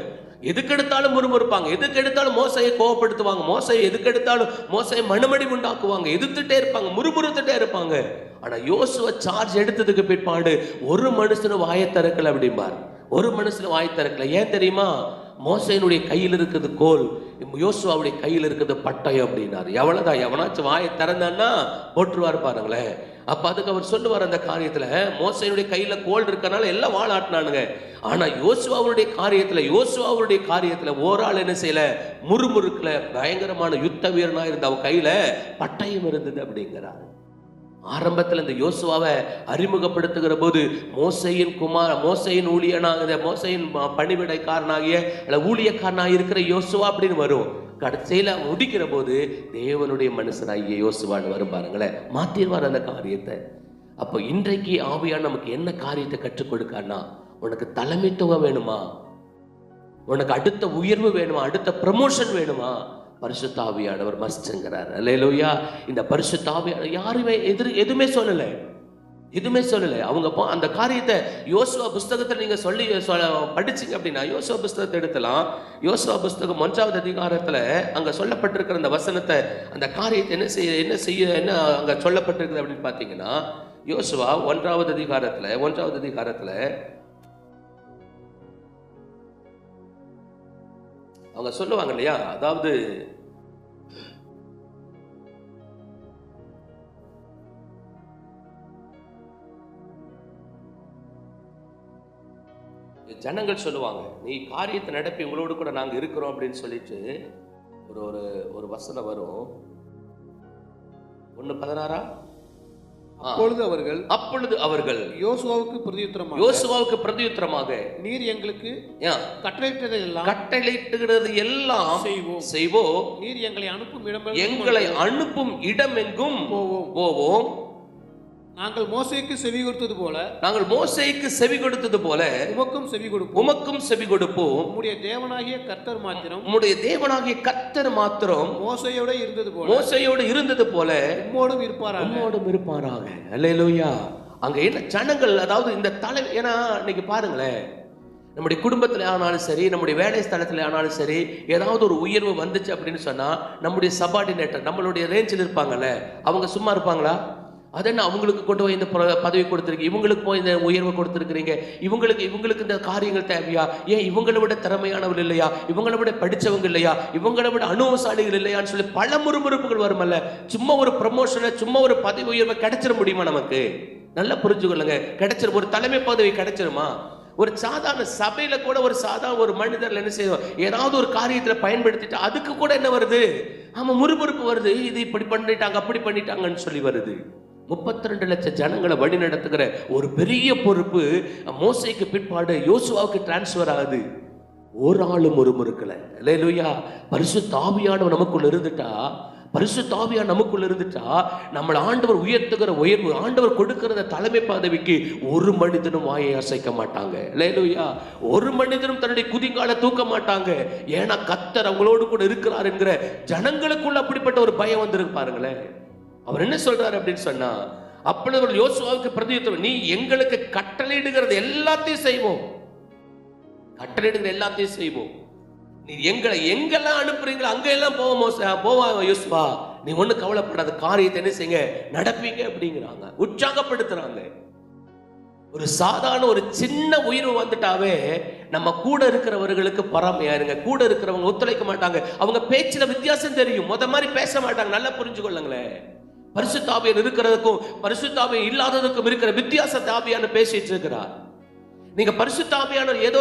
எதுக்கு எடுத்தாலும் முறுமுறுப்பாங்க, எதுக்கு எடுத்தாலும் மோசையை கோவப்படுத்துவாங்க, மோசையை எதுக்கு எடுத்தாலும் மோசையை மனமடி உண்டாக்குவாங்க, எதிர்த்துட்டே இருப்பாங்க, முறுமுறுத்துட்டே இருப்பாங்க. ஆனா யோசுவா சார்ஜ் எடுத்ததுக்கு பிற்பாடு ஒரு மனுஷனும் வாயை திறக்கல அப்படிம்பார், ஒரு மனுஷனும் வாயை திறக்கல. ஏன் தெரியுமா, மோசையினுடைய கையில் இருக்குது கோல், யோசுவாவுடைய கையில் இருக்குது பட்டயம் அப்படின்னாரு. எவ்வளவுதான், எவனாச்சும் வாயை திறந்தான்னா போட்டுருவார் பாருங்களேன். அப்ப அதுக்கு அவர் சொல்லுவார், அந்த காரியத்துல மோசையினுடைய கையில கோல் இருக்கனால எல்லாம் வாழாட்டினானுங்க. ஆனா யோசுவாவுடைய காரியத்துல ஓராள் என்ன செய்யல, முறுமுறுக்கல, பயங்கரமான யுத்த வீரனா இருந்த அவன் கையில பட்டயம் இருந்தது அப்படிங்கிறார். ஆரம்பத்தில் இந்த யோசுவாவை அறிமுகப்படுத்துகிற போது மோசையின் ஊழியனாக, மோசையின் பணிவிடைக்காரனாகிய ஊழியக்காரனாக இருக்கிற யோசுவா அப்படின்னு வரும். கடைசியில முடிக்கிற போது தேவனுடைய மனுஷனாகிய யோசுவான்னு வரும் பாருங்களேன், மாத்திடுவார் அந்த காரியத்தை. அப்போ இன்றைக்கு ஆவியானவர் நமக்கு என்ன காரியத்தை கற்றுக் கொடுக்கான்னா, உனக்கு தலைமைத்துவம் வேணுமா, உனக்கு அடுத்த உயர்வு வேணுமா, அடுத்த ப்ரமோஷன் வேணுமா, பரிசுத்த ஆவியானவர் மஸ்ட்ங்கிறார். அல்லேலூயா. இந்த பரிசுத்த ஆவியானவர் யாருமே எதுவுமே சொல்லல, எதுவுமே சொல்லலை. அவங்க அந்த காரியத்தை யோசுவா புஸ்தகத்தில் நீங்க படிச்சீங்க அப்படின்னா, யோசுவா புஸ்தகத்தை எடுக்கலாம். யோசுவா புஸ்தகம் 1வது அதிகாரத்துல அங்க சொல்லப்பட்டிருக்கிற அந்த வசனத்தை, அந்த காரியத்தை என்ன செய்ய அங்க சொல்லப்பட்டிருக்குது அப்படின்னு பாத்தீங்கன்னா, யோசுவா 1வது அதிகாரத்துல அவங்க சொல்லுவாங்க இல்லையா, அதாவது ஜனங்கள் சொல்லுவாங்க, நீ காரியத்தை நடப்பி உங்களோடு கூட நாங்க இருக்கிறோம் அப்படின்னு சொல்லிட்டு ஒரு ஒரு வசனம் வரும். 1:16. அப்பொழுது அவர்கள் யோசுவாவுக்கு பிரதியுத்தரமாக நீர் எங்களுக்கு கட்டளையிடுகிறது எல்லாம் செய்வோம். நீர் எங்களை அனுப்பும் இடமெங்கும் போவோம். நாங்கள் மோசேக்கு செவி கொடுத்தது போல உமக்கும் செவி கொடுப்போம். உம்முடைய தேவனாகிய கர்த்தர் மாத்திரம் மோசேயோடு இருந்தது போல உம்மோடும் இருப்பாராக. அல்லேலூயா. அங்க என்ன ஜனங்கள், அதாவது இந்த தலை, ஏன்னா இன்னைக்கு பாருங்களேன், நம்முடைய குடும்பத்துல ஆனாலும் சரி, நம்முடைய வேலை ஸ்தலத்துல ஆனாலும் சரி, ஏதாவது ஒரு உயர்வு வந்துச்சு அப்படின்னு சொன்னா, நம்முடைய சபார்டினேட்டர் நம்மளுடைய ரேஞ்சில் இருப்பாங்கல்ல, அவங்க சும்மா இருப்பாங்களா? அதென்ன அவங்களுக்கு கொண்டு போய் இந்த பதவி கொடுத்துருக்கீங்க, இவங்களுக்கு போய் இந்த உயர்வு கொடுத்துருக்கிறீங்க, இவங்களுக்கு இந்த காரியங்கள் தேவையா? ஏன் இவங்களை விட திறமையானவர்கள் இல்லையா? இவங்களை விட படித்தவங்க இல்லையா? இவங்களை விட அனுபவசாலிகள் இல்லையான்னு சொல்லி பல முறுமுறுப்புகள் வருமல்ல. சும்மா ஒரு ப்ரமோஷனை, சும்மா ஒரு பதவி உயர்வை கிடைச்சிட முடியுமா? நமக்கு நல்லா புரிஞ்சுக்கொள்ளுங்க. கிடைச்சிரும். ஒரு தலைமை பதவி கிடைச்சிருமா? ஒரு சாதாரண சபையில கூட ஒரு மனிதர் என்ன செய்வோம், ஏதாவது ஒரு காரியத்துல பயன்படுத்திட்டு அதுக்கு கூட என்ன வருது? ஆமா, முறுமுறுப்பு வருது. இது இப்படி பண்ணிட்டாங்க, அப்படி பண்ணிட்டாங்கன்னு சொல்லி வருது. 32 லட்சம் ஜனங்களை வழி நடத்துகிற ஒரு பெரிய பொறுப்பு மோசேக்கு பிற்பாடு யோசுவாவுக்கு டிரான்ஸ்பர் ஆகுது. ஒரு ஆளும் முறுமுறுக்கல. அல்லேலூயா. பரிசுத்த ஆவியானவர் நமக்குள்ள இருந்துட்டா நம்மளை ஆண்டவர் உயர்த்துகிற உயர்வு, ஆண்டவர் கொடுக்கிற தலைமை பதவிக்கு ஒரு மனிதனும் வாயை அசைக்க மாட்டாங்க. அல்லேலூயா. ஒரு மனிதனும் தன்னுடைய குதிங்கால தூக்க மாட்டாங்க. ஏன்னா கர்த்தர் அவங்களோடு கூட இருக்கிறார் என்கிற ஜனங்களுக்குள்ள அப்படிப்பட்ட ஒரு பயம் வந்திருக்கு பாருங்களேன். அவர் என்ன சொல்றாரு அப்படின்னு சொன்னா, அப்பொழுது யோசுவாவுக்கு பிரதியுத்தரம், நீ எங்களுக்கு கட்டளையிடுகிறது எல்லாத்தையும் செய்வோம். நீ எங்கெல்லாம் அனுப்புறீங்களோ அங்க எல்லாம் போவோம் யோசுவா, நீ ஒண்ணு கவலைப்படாத, காரியத்தை என்ன செய்யுங்க, நடப்பீங்க அப்படிங்கிறாங்க, உற்சாகப்படுத்துறாங்க. ஒரு சாதாரண ஒரு சின்ன உயிர்வு வந்துட்டாவே நம்ம கூட இருக்கிறவர்களுக்கு பராமையா இருங்க. கூட இருக்கிறவங்க ஒத்துழைக்க மாட்டாங்க. அவங்க பேச்சுல வித்தியாசம் தெரியும். மாதிரி பேச மாட்டாங்க. நல்லா புரிஞ்சுக்கொள்ளுங்களேன். பரிசுத்த ஆவியானவர் இருக்கிறதுக்கும் பரிசுத்த ஆவியானவர் இல்லாததுக்கும் இருக்கிற வித்தியாசத்தை ஆவியானவர் பேசிட்டு இருக்கிறார். நீங்க பரிசுத்த ஆவியானவர் ஏதோ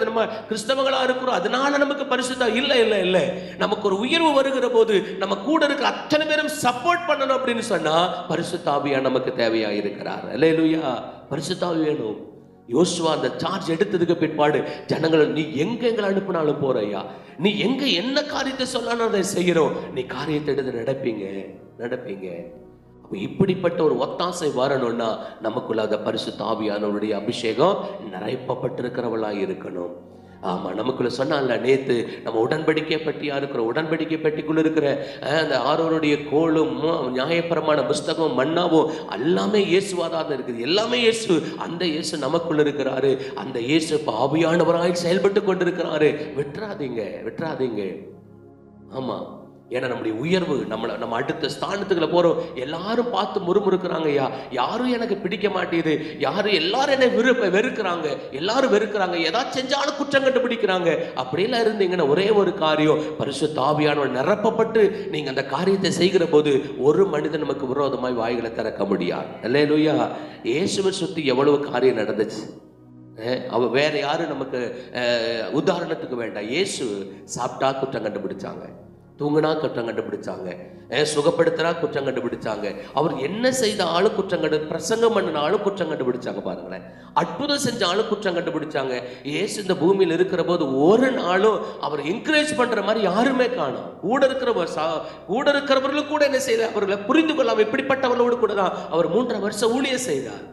நம்ம கிறிஸ்தவங்களா இருக்கிறோம் அதனால நமக்கு பரிசுத்த இல்ல. நமக்கு ஒரு உயர்வு வருகிற போது நம்ம கூட இருக்கிற அத்தனை பேரும் சப்போர்ட் பண்ணணும் அப்படின்னு சொன்னா பரிசுத்த ஆவியானவர் நமக்கு தேவையா இருக்கிறார். அல்லேலூயா. பரிசுத்த ஆவி வேணும். யோசுவா அந்த சார்ஜ் எடுத்ததுக்கு பிற்பாடு ஜனங்கள், நீ எங்களை அனுப்பினாலும் போறையா, நீ என்ன காரியத்தை சொன்னாலும் அதை செய்கிறோம், நீ காரியத்தை எடுத்து நடப்பீங்க. அப்ப இப்படிப்பட்ட ஒரு ஒத்தாசை வரணும்னா நமக்குள்ள அந்த பரிசுத்த ஆவியானவருடைய அபிஷேகம் நிறைப்பப்பட்டிருக்கிறவளா இருக்கணும். ஆமா, நமக்குள்ள சொன்னால நேத்து நம்ம உடன்படிக்கை பட்டியா இருக்கிற, உடன்படிக்கை பட்டிக்குள்ள இருக்கிற அந்த ஆரோனுடைய கோலும் நியாயப்பிரமாண புஸ்தகம் மன்னாவும் எல்லாமே இயேசுவாதான் இருக்குது. எல்லாமே இயேசு. அந்த இயேசு நமக்குள்ள இருக்கிறாரு. அந்த இயேசு இப்ப ஆவியானவராய் செயல்பட்டு கொண்டிருக்கிறாரு. விட்டுறாதீங்க. ஆமா, ஏன்னா நம்முடைய உயர்வு, நம்ம அடுத்த ஸ்தானத்துக்குள்ள போறோம். எல்லாரும் பார்த்து முறுமுறுக்கிறாங்க, யாரும் எனக்கு பிடிக்க மாட்டேது, எல்லாரும் என்னை வெறுக்கிறாங்க, ஏதாவது செஞ்சாலும் குற்றம் கண்டுபிடிக்கிறாங்க. அப்படியெல்லாம் இருந்தீங்கன்னா ஒரே ஒரு காரியம், பரிசுத்த ஆவியானவர் நிரப்பப்பட்டு நீங்க அந்த காரியத்தை செய்கிற போது ஒரு மனிதன் நமக்கு விரோதமாய் வாய்களை திறக்க முடியாது. அல்லேலூயா. இயேசுவை சுத்தி எவ்வளவு காரியம் நடந்துச்சு. அவ வேற யாரும் நமக்கு உதாரணத்துக்கு வேண்டாம். இயேசு சாப்பிட்டா குற்றம் கண்டுபிடிச்சாங்க, தூங்கினா குற்றம் கண்டுபிடிச்சாங்க, சுகப்படுத்தினா குற்றம் கண்டுபிடிச்சாங்க, அவர் என்ன செய்தாலும் குற்றம் பிரசங்கம் பண்ணினாலும் குற்றம் கண்டுபிடிச்சாங்க. பாருங்களேன், அற்புதம் செஞ்சாலும் குற்றம் கண்டுபிடிச்சாங்க. இயேசு இந்த பூமியில் இருக்கிற போது ஒரு நாளும் அவர் என்கரேஜ் பண்ற மாதிரி யாருமே காணும். கூட இருக்கிறவர்களும் கூட என்ன செய்தார், அவர்களை புரிந்து கொள்ளாம இப்படிப்பட்டவர்களோடு கூட தான் அவர் 3.5 வருஷம் ஊழியம் செய்தார்.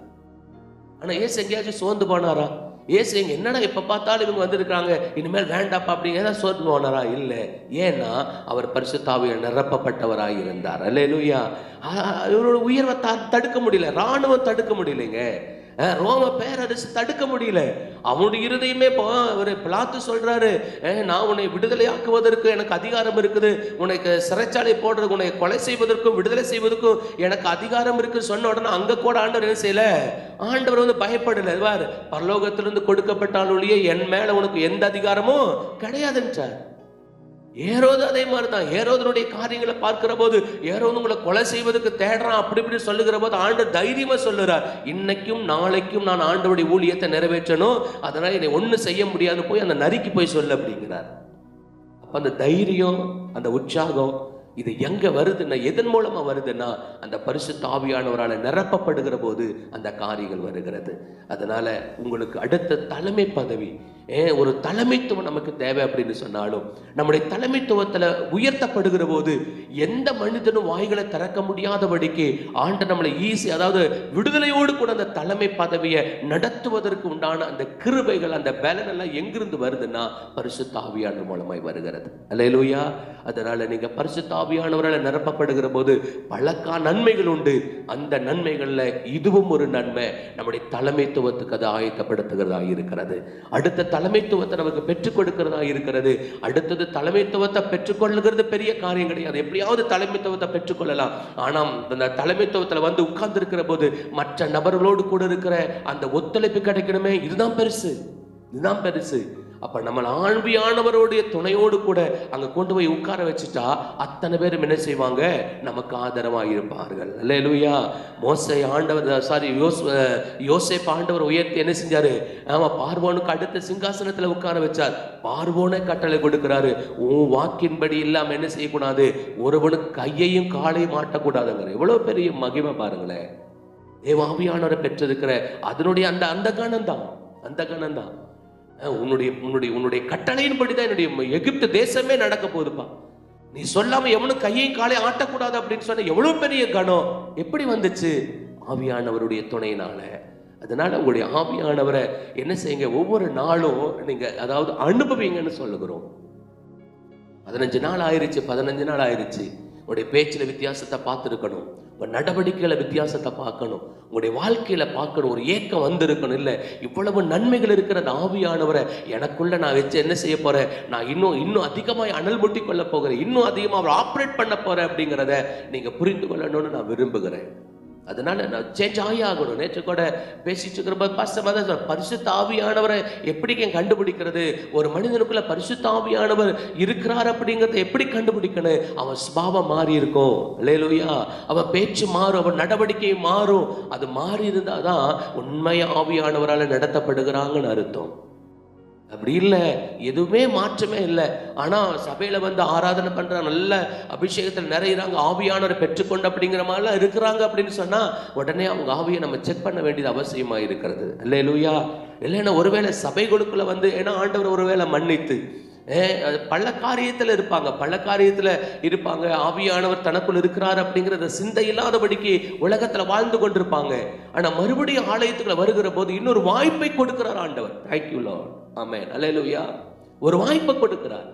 ஆனா இயேசு எங்கேயாச்சும் சோர்ந்து போனாரா? ஏசுங்க என்னடா எப்ப பார்த்தாலும் இவங்க வந்திருக்காங்க, இனிமேல் வேண்டாப்பா அப்படிங்க ஏதாவது சொல்லுவானரா? இல்லை. ஏன்னா அவர் பரிசுத்த ஆவியால் நிரப்பப்பட்டவராய் இருந்தார். அல்லேலூயா. இவரோட உயர்வை தடுக்க முடியல, ராணுவம் தடுக்க முடியலைங்க, ரோம பேரரசு தடுக்க முடியல. அவனுடைய இருதயமே ஒரு பிலாத்து சொல்றாரு, நான் உன்னை விடுதலை ஆக்குவதற்கு எனக்கு அதிகாரம் இருக்குது, உனக்கு சிறைச்சாலை போடுறதுக்கு, உன்னை கொலை செய்வதற்கும் விடுதலை செய்வதற்கும் எனக்கு அதிகாரம் இருக்கு சொன்ன உடனே அங்க கூட ஆண்டவர் என்ன செய்யல? ஆண்டவர் பயப்படல. பரலோகத்திலிருந்து கொடுக்கப்பட்டாலுடைய என் மேல உனக்கு எந்த அதிகாரமும் கிடையாதுன்றார். ஏரோது அதே மாதிரி தான். ஏரோதனுடைய காரியங்களை பார்க்கிற போது ஏரோது உங்களை கொலை செய்வதற்கு தேடுறான் அப்படி இப்படி சொல்லுகிற போது ஆண்டவர் தைரியமா சொல்லுறார், இன்னைக்கும் நாளைக்கும் நான் ஆண்டவருடைய ஊழியத்தை நிறைவேற்றணும், அதனால என்னை ஒண்ணு செய்ய முடியாது, போய் அந்த நரிக்கு போய் சொல்லு அப்படிங்கிறார். அப்ப அந்த தைரியம், அந்த உற்சாகம் இது எங்க வருதுன்னா, எதன் மூலமா வருதுன்னா, அந்த பரிசுத்த ஆவியானவரால் நிரப்பப்படுகிற போது அந்த காரியங்கள் வருகிறது. அதனால உங்களுக்கு அடுத்த தலைமை பதவி, ஒரு தலைமைத்துவம் நமக்கு தேவை அப்படின்னு சொன்னாலும், நம்முடைய தலைமைத்துவத்தில் உயர்த்தப்படுகிற போது எந்த மனிதனும் வாய்களை திறக்க முடியாதபடிக்கு ஆண்டு நம்மளை ஈஸி, அதாவது விடுதலையோடு கூட அந்த தலைமை பதவியை நடத்துவதற்கு உண்டான அந்த கிருபைகள், அந்த பலன் எல்லாம் எங்கிருந்து வருதுன்னா பரிசுத்த ஆவியானவர் மூலமாய் வருகிறது. அல்லேலூயா. அதனால நீங்க பரிசுத்த ஆவியானவரால் நிரப்பப்படுகிற போது பல நன்மைகள் உண்டு. அந்த நன்மைகள்ல இதுவும் ஒரு நன்மை, நம்முடைய தலைமைத்துவத்துக்கு அதை ஆயத்தப்படுத்துகிறதா இருக்கிறது. அடுத்த தலைமைத்துவத்தை நமக்கு பெற்றுக் கொடுக்கிறதா இருக்கிறது. அடுத்தது தலைமைத்துவத்தை பெற்றுக்கொள்ளுகிறது பெரிய காரியம் கிடையாது, எப்படியாவது தலைமைத்துவத்தை பெற்றுக்கொள்ளலாம். ஆனால் அந்த தலைமைத்துவத்தில் உட்கார்ந்து இருக்கிற போது மற்ற நபர்களோடு கூட இருக்கிற அந்த ஒத்துழைப்பு கிடைக்கணுமே, இதுதான் பெருசு, இதுதான் பெருசு. அப்ப நம்ம ஆவியானவருடைய துணையோடு கூட அங்க கொண்டு போய் உட்கார வச்சுட்டா அத்தனை பேரும் என்ன செய்வாங்க? நமக்கு ஆதரவாக இருப்பார்கள். அல்லேலூயா. மோசே ஆண்டவர் யோசேப்பு ஆண்டவர் உயர்த்தி என்ன செஞ்சாரு? பார்வோனுக்கு அடுத்த சிங்காசனத்துல உட்கார வச்சார். பார்வோனே கட்டளை கொடுக்கிறாரு, உன் வாக்கின்படி இல்லாம என்ன செய்யக்கூடாது, ஒருவனுக்கு கையையும் காலையும் மாட்டக்கூடாதுங்கிற. எவ்வளவு பெரிய மகிமை பாருங்களேன். ஆவியானவரை பெற்றிருக்கிற அதனுடைய அந்த கணம் தான், அந்த கணம் தான். உன்னுடைய கட்டளையின்படிதான் என்னுடைய எகிப்து தேசமே நடக்க போகுதுப்பா. நீ சொல்லாம எவனும் கையையும் காலையும் ஆட்டக்கூடாது அப்படின்னு சொன்ன எவ்வளவு பெரிய கணம் எப்படி வந்துச்சு? ஆவியானவருடைய துணையினால. அதனால உங்களுடைய ஆவியானவரை என்ன செய்யுங்க, ஒவ்வொரு நாளும் நீங்க அதாவது அனுபவிங்கன்னு சொல்லுகிறோம். 15 நாள் ஆயிருச்சு, 15 நாள் ஆயிருச்சு. உங்களுடைய பேச்சில் வித்தியாசத்தை பார்த்துருக்கணும், உங்கள் நடவடிக்கையில் வித்தியாசத்தை பார்க்கணும், உங்களுடைய வாழ்க்கையில் பார்க்கணும். ஒரு ஏக்கம் வந்திருக்கணும். இல்லை இவ்வளவு நன்மைகள் இருக்கிற அந்த ஆவியானவரை எனக்குள்ள நான் வச்சு என்ன செய்ய போகிறேன், நான் இன்னும் அதிகமாக அனல் முட்டி கொள்ள போகிறேன், இன்னும் அதிகமாக அவர் ஆப்ரேட் பண்ண போகிறேன் அப்படிங்கிறத நீங்கள் புரிந்து கொள்ளணும்னு நான் விரும்புகிறேன். அதனால நான் சேஞ்ச் ஆகணும். நேற்று கூட பேசிட்டு இருக்கிற பாஸ்டர் பரிசுத்த ஆவியானவரை எப்படி கண்டுபிடிக்கிறது, ஒரு மனிதனுக்குள்ள பரிசுத்த ஆவியானவர் இருக்கிறார் அப்படிங்கிறத எப்படி கண்டுபிடிக்கணும்? அவன் சுபாவம் மாறி இருக்கும். அல்லேலூயா. அவன் பேச்சு மாறும், அவன் நடவடிக்கை மாறும். அது மாறி இருந்தாதான் உண்மையா ஆவியானவரால் நடத்தப்படுகிறாங்கன்னு அர்த்தம். அப்படி இல்லை, எதுவுமே மாற்றமே இல்லை. ஆனால் சபையில் ஆராதனை பண்ணுற நல்ல அபிஷேகத்தில் நிறையிறாங்க, ஆவியானவரை பெற்றுக்கொண்டு அப்படிங்கிற மாதிரிலாம் இருக்கிறாங்க அப்படின்னு சொன்னால் உடனே அவங்க ஆவியை நம்ம செக் பண்ண வேண்டியது அவசியமாக இருக்கிறது. அல்லேலூயா. இல்லைன்னா ஒருவேளை சபைகளுக்குள்ள ஏன்னா ஆண்டவர் ஒருவேளை மன்னித்து பல காரியத்தில் இருப்பாங்க, ஆவியானவர் தனக்குள் இருக்கிறார் அப்படிங்கிறத சிந்தை இல்லாதபடிக்கு உலகத்தில் வாழ்ந்து கொண்டிருப்பாங்க. ஆனால் மறுபடியும் ஆலயத்துக்குள்ள வருகிற போது இன்னொரு வாய்ப்பை கொடுக்கிறார் ஆண்டவர். Thank you lord. ஆமென். அல்லேலூயா. ஒரு வாய்ப்பை கொடுக்கிறார்.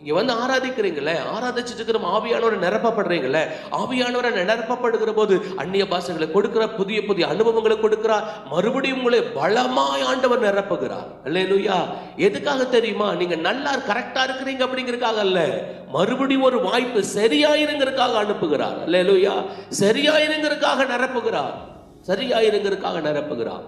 இங்க ஆராதிக்கிறீங்களே, ஆராதிச்சுட்டு இருக்கிற ஆவியானவரை நிரப்பப்படுறீங்களே, ஆவியானவரை நிரப்பப்படுகிற போது அந்நிய பாஷைகளை கொடுக்கிற, புதிய புதிய அனுபவங்களை கொடுக்கிறார். மறுபடியும் உங்களை பலமாய் ஆண்டவர் நிரப்புகிறார். அல்லேலூயா. எதுக்காக தெரியுமா? நீங்க நல்லா கரெக்டா இருக்கிறீங்க அப்படிங்கிறதுக்காக அல்ல, மறுபடியும் ஒரு வாய்ப்பு சரியாயிருங்கிறதுக்காக அனுப்புகிறார். அல்லேலூயா. சரியாயிருங்கிறதுக்காக நிரப்புகிறார்.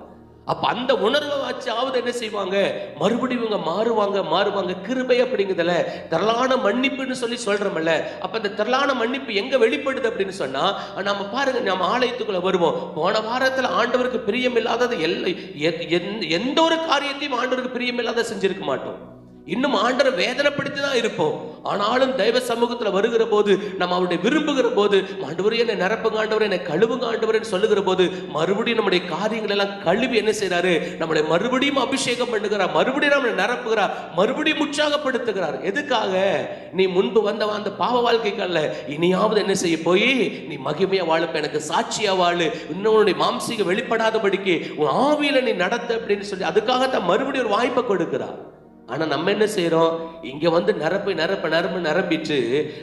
அப்ப அந்த உணர்வை வச்சாவது என்ன செய்வாங்க, மறுபடியும் இவங்க மாறுவாங்க. கிருபை அப்படிங்கிறதுல திரளான மன்னிப்புன்னு சொல்றோம்ல. அப்ப அந்த திரளான மன்னிப்பு எங்க வெளிப்படுது அப்படின்னு சொன்னா, நம்ம பாருங்க, நம்ம ஆலயத்துக்குள்ள வருவோம். போன வாரத்துல ஆண்டவருக்கு பிரியம் இல்லாதது எந்த ஒரு காரியத்தையும் ஆண்டவருக்கு பிரியம் இல்லாத செஞ்சிருக்க மாட்டோம். இன்னும் ஆண்டரை வேதனைப்படுத்தி தான் இருப்போம். ஆனாலும் தெய்வ சமூகத்தில் வருகிற போது, நம்ம அவருடைய விரும்புகிற போது, ஆண்டவரே என்னை நிரப்புங்க, ஆண்டவரே என்னை கழுவுங்க ஆண்டவரேன்னு சொல்லுகிற போது, மறுபடியும் நம்முடைய காரியங்கள் எல்லாம் கழுவி என்ன செய்யறாரு, நம்மளை மறுபடியும் அபிஷேகம் பண்ணுகிறார், மறுபடியும் நம்மளை நிரப்புகிறார், மறுபடியும் உற்சாகப்படுத்துகிறார். எதுக்காக? நீ முன்பு வந்த அந்த பாவ வாழ்க்கைக்கல்ல, இனியாவது என்ன செய்ய போய் நீ மகிமையா வாழப்ப, எனக்கு சாட்சியா வாழு, இன்னொன்னுடைய மாம்சீக வெளிப்படாதபடிக்கு உன் ஆவியில நீ நடத்த அப்படின்னு சொல்லி அதுக்காகத்தான் மறுபடியும் ஒரு வாய்ப்பை கொடுக்கிறார். ஆனா நம்ம என்ன செய்யறோம்? இங்க வந்து நிரம்பிட்டு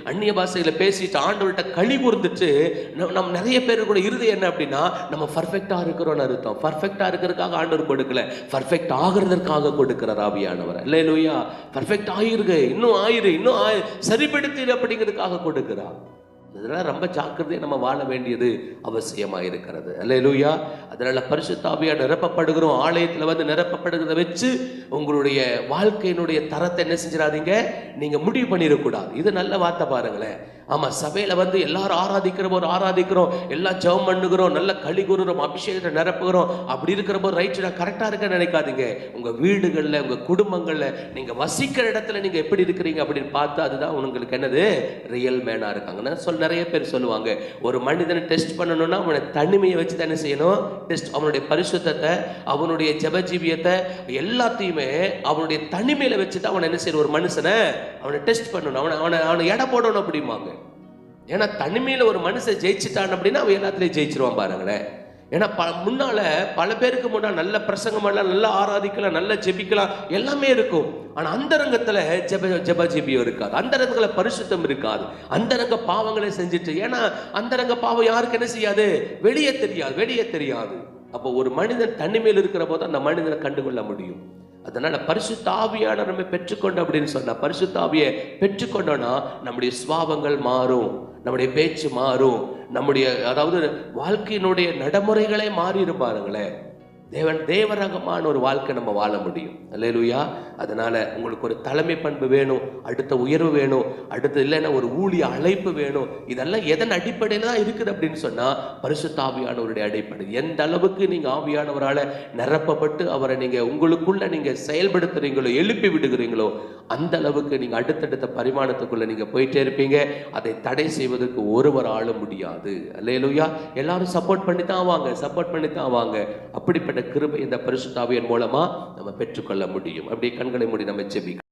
அந்நிய பாஷையில பேசிட்டு ஆண்டவர்கிட்ட களி கூர்ந்துட்டு நம்ம நிறைய பேர் கூட இருதயம் என்ன அப்படின்னா, நம்ம பர்ஃபெக்டா இருக்கிறோம்னு அர்த்தம். பர்ஃபெக்டா இருக்கிறதுக்காக ஆண்டவர் கொடுக்கல, பர்ஃபெக்ட் ஆகிறதுக்காக கொடுக்கிறார் ஆவியானவர். அல்லேலூயா. பர்ஃபெக்ட் ஆயிருக்கு, இன்னும் சரிப்படுத்திடு அப்படிங்கிறதுக்காக கொடுக்கிறார். இதெல்லாம் ரொம்ப ஜாக்கிரதையா நம்ம வாழ வேண்டியது அவசியமா இருக்கிறது. அல்லேலூயா. அதனால பரிசுத்த ஆவியால் நிரப்பப்படுகிறோம், ஆலயத்துல வந்து நிரப்பப்படுகிறத வச்சு உங்களுடைய வாழ்க்கையினுடைய தரத்தை என்ன செஞ்சிடாதீங்க, நீங்க முடிவு பண்ணிடக்கூடாது. இது நல்ல வார்த்தை பாருங்களேன். ஆமா, சபையில வந்து எல்லாரும் ஆராதிக்கிறோம், எல்லாம் ஜெபம் பண்ணுகிறோம், நல்ல களி கூறுறோம், அபிஷேகத்தை நிரப்புகிறோம். அப்படி இருக்கிற போது ரைட், நான் கரெக்டா இருக்கேன்னு நினைக்காதீங்க. உங்க வீடுகள்ல, உங்க குடும்பங்கள்ல, நீங்க வசிக்கிற இடத்துல நீங்க எப்படி இருக்கிறீங்க அப்படின்னு பார்த்து அதுதான் உங்களுக்கு என்னது, ரியல் மேனா இருக்காங்கன்னா நிறைய பேர் சொல்லுவாங்க, ஒரு மனிதனை டெஸ்ட் பண்ணணும்னா அவனை தனிமையை வச்சு தான் என்ன செய்யணும் டெஸ்ட். அவனுடைய பரிசுத்தத்தை, அவனுடைய ஜெபஜீவியத்தை எல்லாத்தையுமே அவனுடைய தனிமையில வச்சு தான் அவனை என்ன செய்யணும், ஒரு மனுஷனை அவனை டெஸ்ட் பண்ணணும், அவனை எடை போடணும் அப்படிம்பாங்க. ஏன்னா தனிமையில ஒரு மனுஷன் ஜெயிச்சுட்டான் அப்படின்னா அவன் எல்லாத்துலயும் ஜெயிச்சிருவான் பாருங்களேன். ஏன்னா முன்னால பல பேருக்கு முன்னால் நல்ல பிரசங்கம் பண்ணலாம், நல்லா ஆராதிக்கலாம், நல்லா ஜெபிக்கலாம், எல்லாமே இருக்கும். ஆனா அந்த ஜெபஜீபியம் இருக்காது, அந்த பரிசுத்தம் இருக்காது, அந்த பாவங்களை செஞ்சுட்டு. ஏன்னா அந்த பாவம் யாருக்கு என்ன செய்யாது, வெளியே தெரியாது. அப்போ ஒரு மனிதன் தனிமையில் இருக்கிற போது அந்த மனிதனை கண்டுகொள்ள முடியும். அதனால பரிசுத்த ஆவியான நம்ம பெற்றுக்கொண்டோம் அப்படின்னு சொன்னா, பரிசுத்த ஆவியை பெற்றுக்கொண்டோம்னா நம்முடைய சுபாவங்கள் மாறும், நம்முடைய பேச்சு மாறும், நம்முடைய அதாவது வாழ்க்கையினுடைய நடைமுறைகளே மாறி இருப்பாருங்களேன். தேவரகமான ஒரு வாழ்க்கை நம்ம வாழ முடியும். அல்லேலூயா. அதனால உங்களுக்கு ஒரு தலைமை பண்பு வேணும், அடுத்த உயர்வு வேணும், அடுத்து இல்லைன்னா ஒரு ஊழிய அழைப்பு வேணும். இதெல்லாம் எதன் அடிப்படையில் தான் இருக்குது அப்படின்னு சொன்னா, பரிசுத்த ஆவியானவருடைய அடிப்படை. எந்த அளவுக்கு நீங்க ஆவியானவரால நிரப்பப்பட்டு அவரை நீங்க உங்களுக்குள்ள நீங்க செயல்படுத்துறீங்களோ, எழுப்பி விடுகிறீங்களோ, அந்த அளவுக்கு நீங்க அடுத்தடுத்த பரிமாணத்துக்குள்ள நீங்க போயிட்டே இருப்பீங்க. அதை தடை செய்வதற்கு ஒருவராலும் முடியாது. அல்லேலூயா. எல்லாரும் சப்போர்ட் பண்ணி தான் வாங்க. அப்படிப்பட்ட கிருபை இந்த பரிசுத்த ஆவியின் மூலமா நம்ம பெற்றுக்கொள்ள முடியும். அப்படியே கண்களை மூடி நம்ம ஜெபிக்கலாம்.